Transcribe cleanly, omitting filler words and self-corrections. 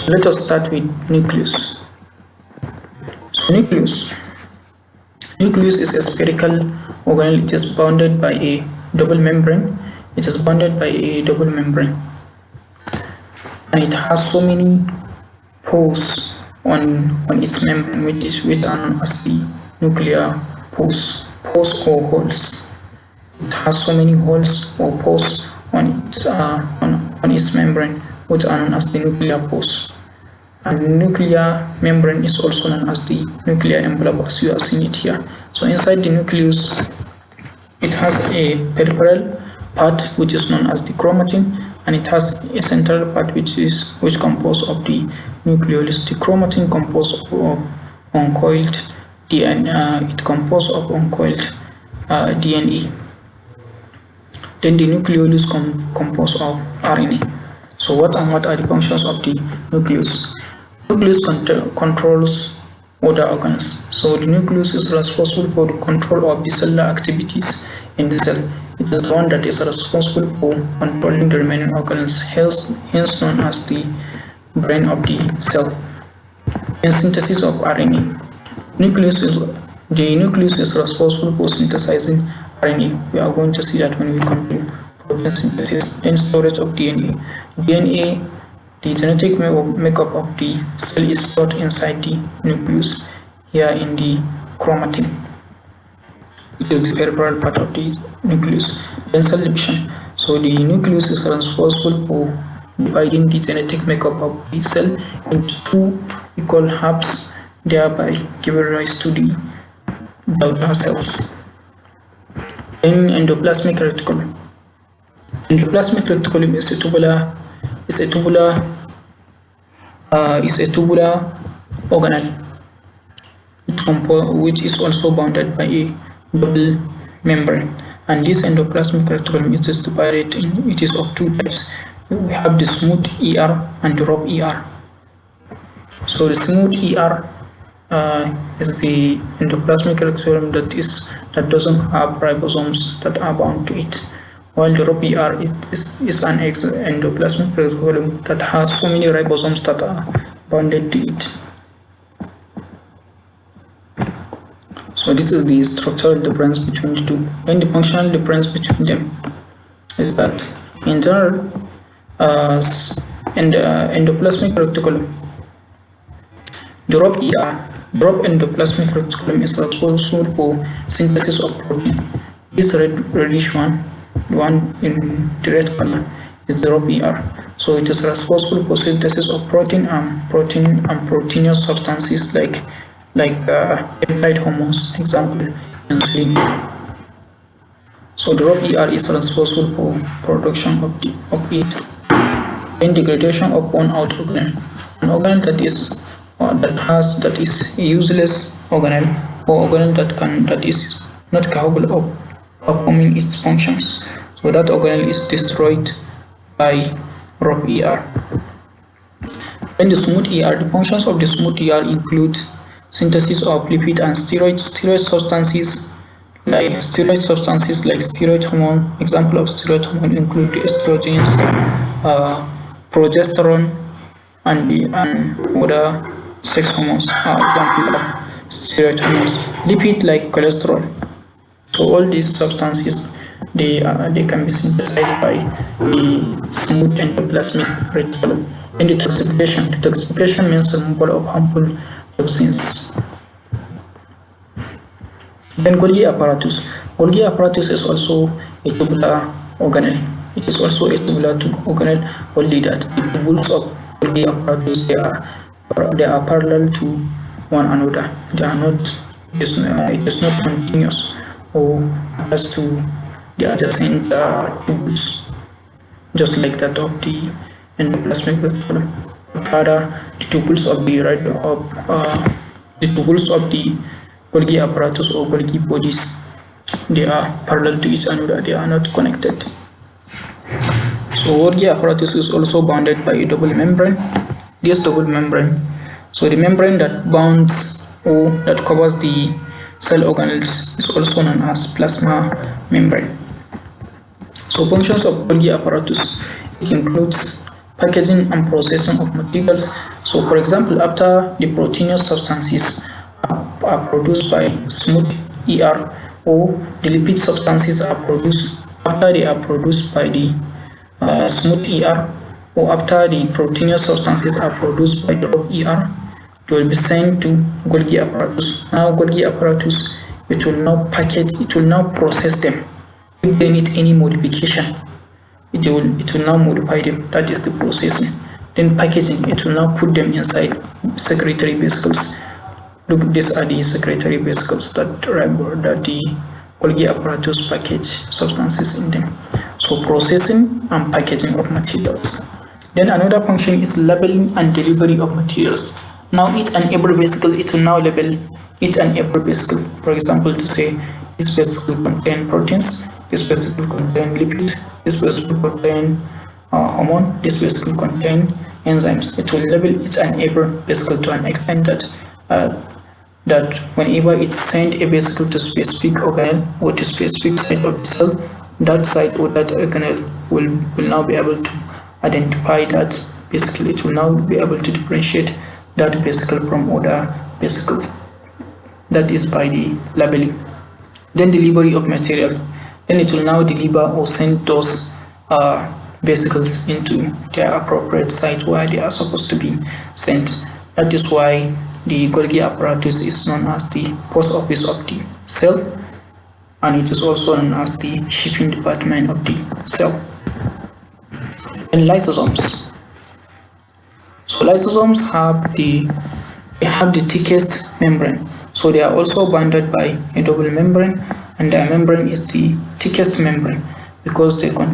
Let us start with nucleus. So nucleus is a spherical organelle. It is bounded by a double membrane. It is bounded by a double membrane, and it has so many pores on its membrane, which are known as the nuclear pores or holes. It has so many holes or pores on its membrane, which are known as the nuclear pores. And the nuclear membrane is also known as the nuclear envelope, as you are seeing it here. So inside the nucleus, it has a peripheral part which is known as the chromatin, and it has a central part which composed of the nucleolus. The chromatin composed of uncoiled DNA. It composed of uncoiled DNA. Then the nucleolus composed of RNA. So what are the functions of the nucleus? Nucleus controls other organs. So the nucleus is responsible for the control of the cellular activities in the cell. It is the one that is responsible for controlling the remaining organs, hence known as the brain of the cell. And synthesis of RNA. The nucleus is responsible for synthesizing RNA. We are going to see that when we come to protein synthesis. Then storage of DNA. DNA, the genetic makeup of the cell, is stored inside the nucleus, here in the chromatin, which is the peripheral part of the nucleus. Then cell division. So the nucleus is responsible for dividing the genetic makeup of the cell into two equal halves, thereby giving rise to the daughter cells. Then endoplasmic reticulum. Endoplasmic reticulum is a tubular organelle, which is also bounded by a double membrane. And this endoplasmic reticulum is divided it is of two types. We have the smooth ER and the rough ER. So the smooth ER is the endoplasmic reticulum that doesn't have ribosomes that are bound to it, while the rough ER is an endoplasmic reticulum that has so many ribosomes that are bounded to it. So this is the structural difference between the two. And the functional difference between them is that in general, in the endoplasmic reticulum, the rough endoplasmic reticulum is responsible for synthesis of protein. This reddish one, the one in the red color, is the rough ER. So it is responsible for synthesis of protein and proteinous substances like peptide hormones, example insulin. So the rough ER is responsible for production of it. Then degradation of one-out organelle, an organelle that is a useless organelle, or organelle that is not capable of performing its functions. So that organelle is destroyed by rough ER. Then the smooth ER. The functions of the smooth ER include synthesis of lipid and steroid substances like steroid hormone. Example of steroid hormone include the estrogens, progesterone, and other sex hormones are example of steroid hormones. Lipid like cholesterol. So all these substances they can be synthesized by the smooth endoplasmic reticulum. And the detoxification means removal of harmful toxins. Then Golgi apparatus. Golgi apparatus is also a tubular organelle. It is also a tubular organelle, only that the tubules of Golgi apparatus they are parallel to one another. They are not. It is not continuous or as to the adjacent tubules, just like that of the endoplasmic reticulum. Rather, the tubules of the Golgi apparatus or Golgi bodies, they are parallel to each other. They are not connected. So Golgi apparatus is also bounded by a double membrane. This double membrane, so the membrane that bounds or that covers the cell organelles, is also known as plasma membrane. So functions of Golgi apparatus, it includes packaging and processing of materials So for example, after the proteinous substances are produced by smooth ER, or the lipid substances are produced after they are produced by the smooth ER, or after the proteinous substances are produced by drop ER, they will be sent to Golgi apparatus. Now Golgi apparatus, it will now package, it will now process them. If they need any modification, it will now modify them. That is the processing. Then packaging, it will now put them inside secretory vesicles. Look, these are the secretory vesicles that the Golgi apparatus package substances in them. So processing and packaging of materials. Then another function is labeling and delivery of materials. Now each and every vesicle, it will now label each and every vesicle. For example, to say this vesicle contain proteins, this vesicle contain lipids, this vesicle contain hormone, this vesicle contain enzymes. It will label each and every vesicle to an extent that whenever it sends a vesicle to specific organelle or to specific site of the cell, that site or that organelle will now be able to identify that vesicle. It will now be able to differentiate that vesicle from other vesicles. That is by the labeling. Then delivery of material. Then it will now deliver or send those vesicles into their appropriate site where they are supposed to be sent. That is why the Golgi apparatus is known as the post office of the cell, and it is also known as the shipping department of the cell. And lysosomes. So lysosomes have the thickest membrane. So they are also bounded by a double membrane, and their membrane is the thickest membrane because they contain